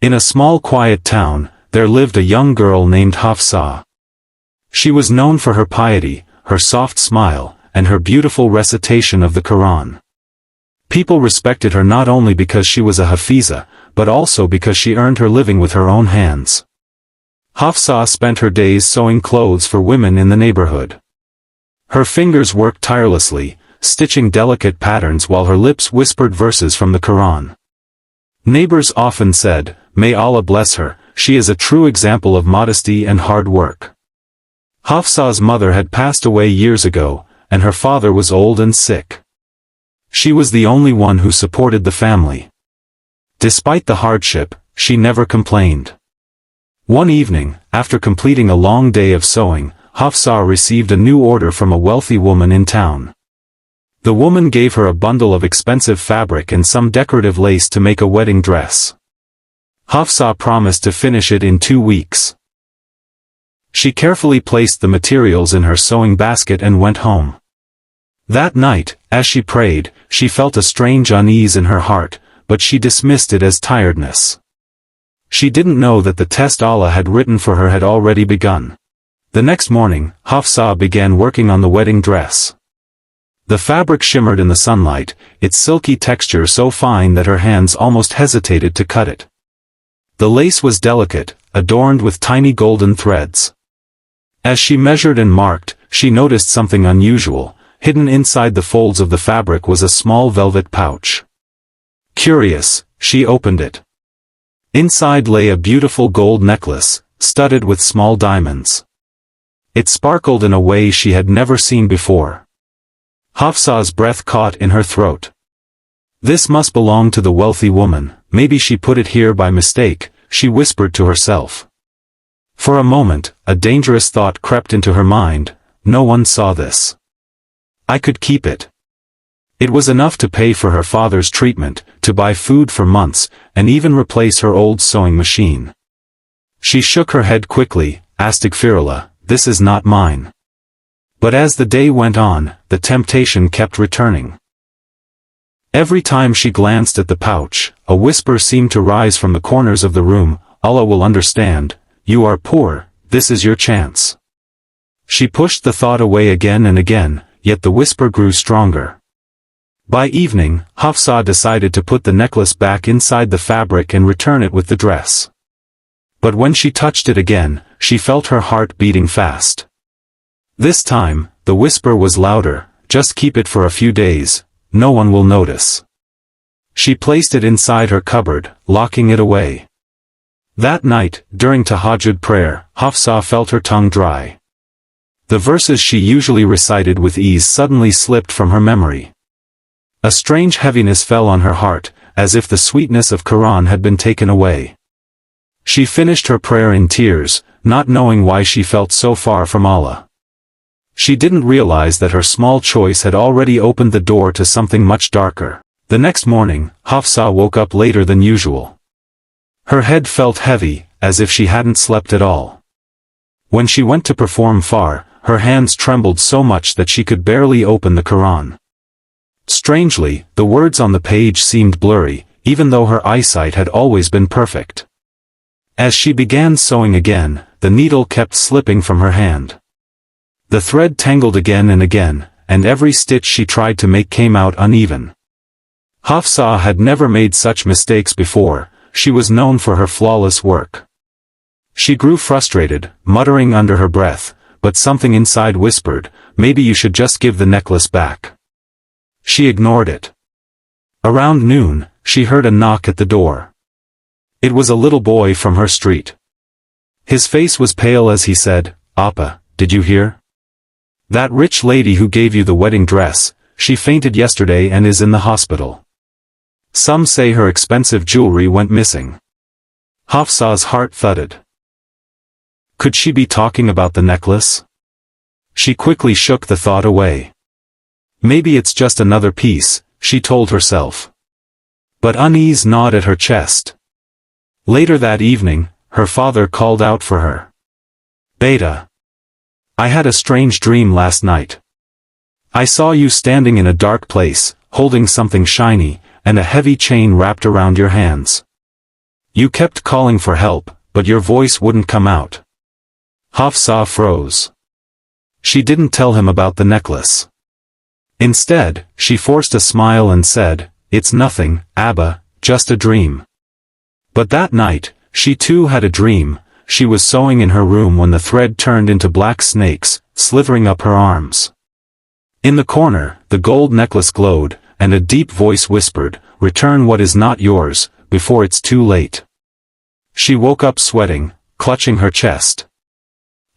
In a small quiet town, there lived a young girl named Hafsa. She was known for her piety, her soft smile, and her beautiful recitation of the Quran. People respected her not only because she was a Hafiza, but also because she earned her living with her own hands. Hafsa spent her days sewing clothes for women in the neighborhood. Her fingers worked tirelessly, stitching delicate patterns while her lips whispered verses from the Quran. Neighbors often said, "May Allah bless her, she is a true example of modesty and hard work." Hafsa's mother had passed away years ago, and her father was old and sick. She was the only one who supported the family. Despite the hardship, she never complained. One evening, after completing a long day of sewing, Hafsa received a new order from a wealthy woman in town. The woman gave her a bundle of expensive fabric and some decorative lace to make a wedding dress. Hafsa promised to finish it in 2 weeks. She carefully placed the materials in her sewing basket and went home. That night, as she prayed, she felt a strange unease in her heart, but she dismissed it as tiredness. She didn't know that the test Allah had written for her had already begun. The next morning, Hafsa began working on the wedding dress. The fabric shimmered in the sunlight, its silky texture so fine that her hands almost hesitated to cut it. The lace was delicate, adorned with tiny golden threads. As she measured and marked, she noticed something unusual. Hidden inside the folds of the fabric was a small velvet pouch. Curious, she opened it. Inside lay a beautiful gold necklace, studded with small diamonds. It sparkled in a way she had never seen before. Hafsa's breath caught in her throat. This must belong to the wealthy woman, maybe she put it here by mistake, she whispered to herself. For a moment, a dangerous thought crept into her mind, no one saw this. I could keep it. It was enough to pay for her father's treatment, to buy food for months, and even replace her old sewing machine. She shook her head quickly, Astaghfirullah, this is not mine. But as the day went on, the temptation kept returning. Every time she glanced at the pouch, a whisper seemed to rise from the corners of the room, Allah will understand, you are poor, this is your chance. She pushed the thought away again and again, yet the whisper grew stronger. By evening, Hafsa decided to put the necklace back inside the fabric and return it with the dress. But when she touched it again, she felt her heart beating fast. This time, the whisper was louder, just keep it for a few days, no one will notice. She placed it inside her cupboard, locking it away. That night, during Tahajjud prayer, Hafsa felt her tongue dry. The verses she usually recited with ease suddenly slipped from her memory. A strange heaviness fell on her heart, as if the sweetness of Quran had been taken away. She finished her prayer in tears, not knowing why she felt so far from Allah. She didn't realize that her small choice had already opened the door to something much darker. The next morning, Hafsa woke up later than usual. Her head felt heavy, as if she hadn't slept at all. When she went to perform far, her hands trembled so much that she could barely open the Quran. Strangely, the words on the page seemed blurry, even though her eyesight had always been perfect. As she began sewing again, the needle kept slipping from her hand. The thread tangled again and again, and every stitch she tried to make came out uneven. Hafsa had never made such mistakes before, she was known for her flawless work. She grew frustrated, muttering under her breath, but something inside whispered, maybe you should just give the necklace back. She ignored it. Around noon, she heard a knock at the door. It was a little boy from her street. His face was pale as he said, Appa, did you hear? That rich lady who gave you the wedding dress, she fainted yesterday and is in the hospital. Some say her expensive jewelry went missing. Hafsa's heart thudded. Could she be talking about the necklace? She quickly shook the thought away. Maybe it's just another piece, she told herself. But unease gnawed at her chest. Later that evening, her father called out for her. Beta. I had a strange dream last night. I saw you standing in a dark place, holding something shiny, and a heavy chain wrapped around your hands. You kept calling for help, but your voice wouldn't come out. Hafsa froze. She didn't tell him about the necklace. Instead, she forced a smile and said, "It's nothing, Abba, just a dream." But that night, she too had a dream. She was sewing in her room when the thread turned into black snakes, slithering up her arms. In the corner, the gold necklace glowed, and a deep voice whispered, "Return what is not yours, before it's too late." She woke up sweating, clutching her chest.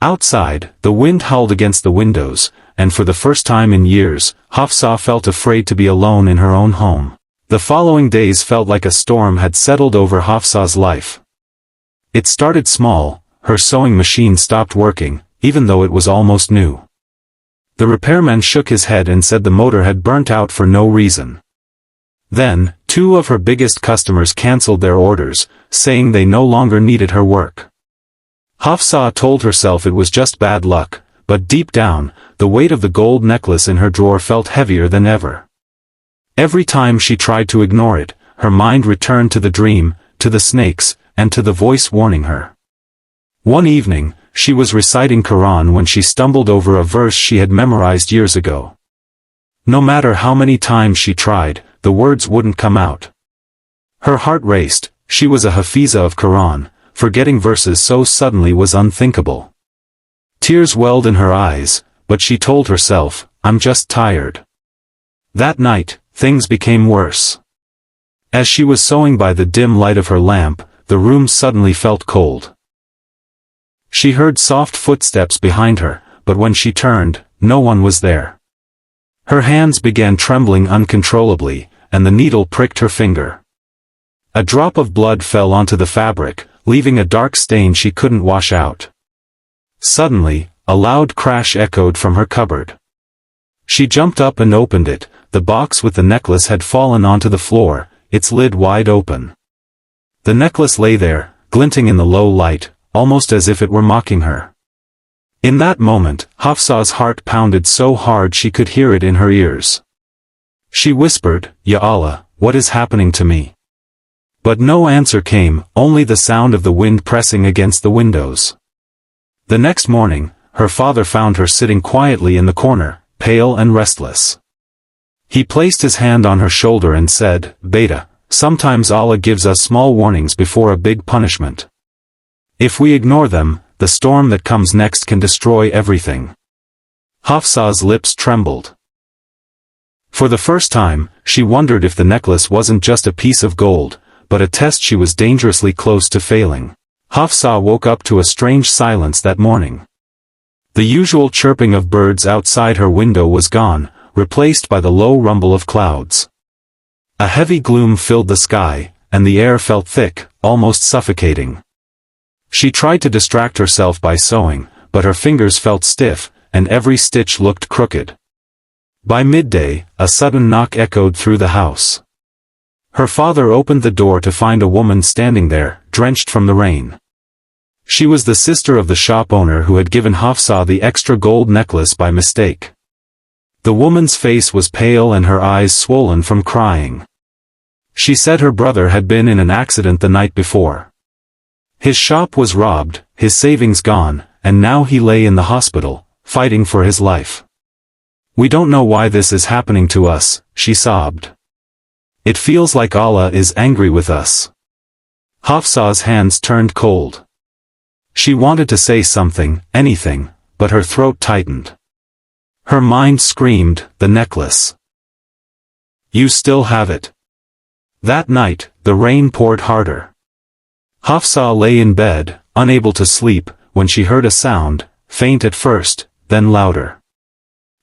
Outside, the wind howled against the windows, and for the first time in years, Hafsa felt afraid to be alone in her own home. The following days felt like a storm had settled over Hafsa's life. It started small. Her sewing machine stopped working, even though it was almost new. The repairman shook his head and said the motor had burnt out for no reason. Then, two of her biggest customers cancelled their orders, saying they no longer needed her work. Hafsa told herself it was just bad luck, but deep down, the weight of the gold necklace in her drawer felt heavier than ever. Every time she tried to ignore it, her mind returned to the dream, to the snakes, and to the voice warning her. One evening, she was reciting Quran when she stumbled over a verse she had memorized years ago. No matter how many times she tried, the words wouldn't come out. Her heart raced. She was a Hafiza of Quran. Forgetting verses so suddenly was unthinkable. Tears welled in her eyes, but she told herself, "I'm just tired." That night, things became worse. As she was sewing by the dim light of her lamp, the room suddenly felt cold. She heard soft footsteps behind her, but when she turned, no one was there. Her hands began trembling uncontrollably, and the needle pricked her finger. A drop of blood fell onto the fabric, leaving a dark stain she couldn't wash out. Suddenly, a loud crash echoed from her cupboard. She jumped up and opened it. The box with the necklace had fallen onto the floor, its lid wide open. The necklace lay there, glinting in the low light, almost as if it were mocking her. In that moment, Hafsa's heart pounded so hard she could hear it in her ears. She whispered, "Ya Allah, what is happening to me?" But no answer came, only the sound of the wind pressing against the windows. The next morning, her father found her sitting quietly in the corner, pale and restless. He placed his hand on her shoulder and said, "Beta, sometimes Allah gives us small warnings before a big punishment. If we ignore them, the storm that comes next can destroy everything." Hafsa's lips trembled. For the first time, she wondered if the necklace wasn't just a piece of gold, but a test she was dangerously close to failing. Hafsa woke up to a strange silence that morning. The usual chirping of birds outside her window was gone, replaced by the low rumble of clouds. A heavy gloom filled the sky, and the air felt thick, almost suffocating. She tried to distract herself by sewing, but her fingers felt stiff, and every stitch looked crooked. By midday, a sudden knock echoed through the house. Her father opened the door to find a woman standing there, drenched from the rain. She was the sister of the shop owner who had given Hafsa the extra gold necklace by mistake. The woman's face was pale and her eyes swollen from crying. She said her brother had been in an accident the night before. His shop was robbed, his savings gone, and now he lay in the hospital, fighting for his life. "We don't know why this is happening to us," she sobbed. "It feels like Allah is angry with us." Hafsa's hands turned cold. She wanted to say something, anything, but her throat tightened. Her mind screamed, "The necklace. You still have it." That night, the rain poured harder. Hafsa lay in bed, unable to sleep, when she heard a sound, faint at first, then louder.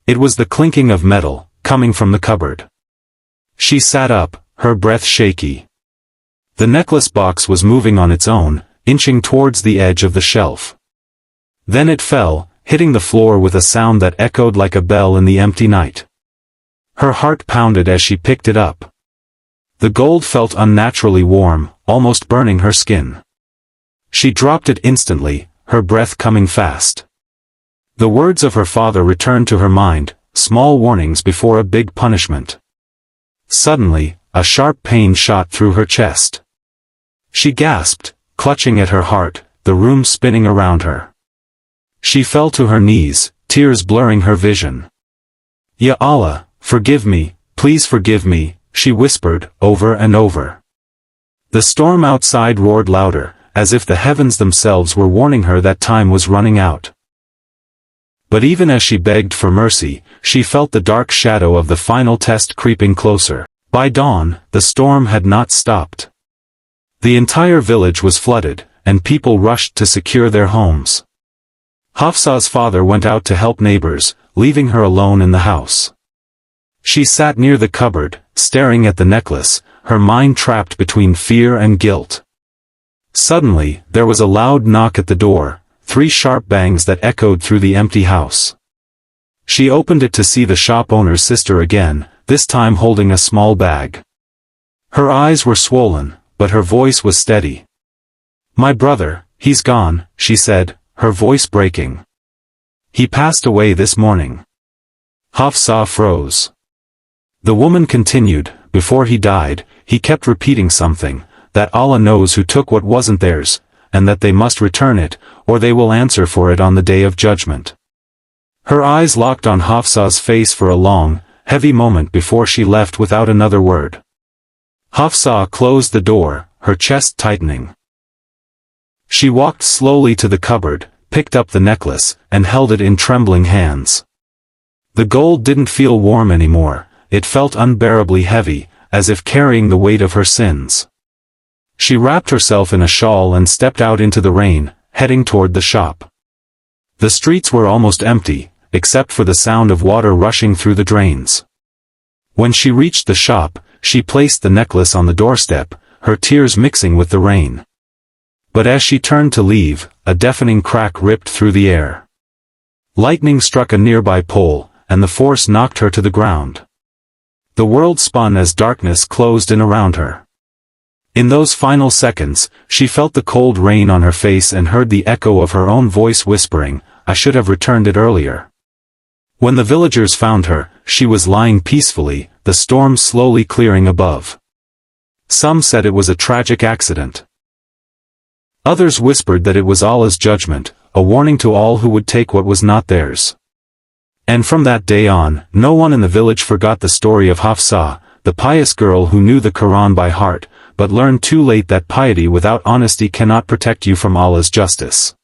It was the clinking of metal, coming from the cupboard. She sat up, her breath shaky. The necklace box was moving on its own, inching towards the edge of the shelf. Then it fell, hitting the floor with a sound that echoed like a bell in the empty night. Her heart pounded as she picked it up. The gold felt unnaturally warm, almost burning her skin. She dropped it instantly, her breath coming fast. The words of her father returned to her mind, small warnings before a big punishment. Suddenly, a sharp pain shot through her chest. She gasped, clutching at her heart, the room spinning around her. She fell to her knees, tears blurring her vision. "Ya Allah, forgive me, please forgive me," she whispered, over and over. The storm outside roared louder, as if the heavens themselves were warning her that time was running out. But even as she begged for mercy, she felt the dark shadow of the final test creeping closer. By dawn, the storm had not stopped. The entire village was flooded, and people rushed to secure their homes. Hafsa's father went out to help neighbors, leaving her alone in the house. She sat near the cupboard, staring at the necklace, her mind trapped between fear and guilt. Suddenly, there was a loud knock at the door, 3 sharp bangs that echoed through the empty house. She opened it to see the shop owner's sister again, this time holding a small bag. Her eyes were swollen, but her voice was steady. "My brother, he's gone," she said, her voice breaking. "He passed away this morning." Hafsa froze. The woman continued, "Before he died, he kept repeating something, that Allah knows who took what wasn't theirs, and that they must return it, or they will answer for it on the day of judgment." Her eyes locked on Hafsa's face for a long, heavy moment before she left without another word. Hafsa closed the door, her chest tightening. She walked slowly to the cupboard, picked up the necklace, and held it in trembling hands. The gold didn't feel warm anymore, it felt unbearably heavy, as if carrying the weight of her sins. She wrapped herself in a shawl and stepped out into the rain, heading toward the shop. The streets were almost empty, except for the sound of water rushing through the drains. When she reached the shop, she placed the necklace on the doorstep, her tears mixing with the rain. But as she turned to leave, a deafening crack ripped through the air. Lightning struck a nearby pole, and the force knocked her to the ground. The world spun as darkness closed in around her. In those final seconds, she felt the cold rain on her face and heard the echo of her own voice whispering, "I should have returned it earlier." When the villagers found her, she was lying peacefully, the storm slowly clearing above. Some said it was a tragic accident. Others whispered that it was Allah's judgment, a warning to all who would take what was not theirs. And from that day on, no one in the village forgot the story of Hafsa, the pious girl who knew the Quran by heart, but learned too late that piety without honesty cannot protect you from Allah's justice.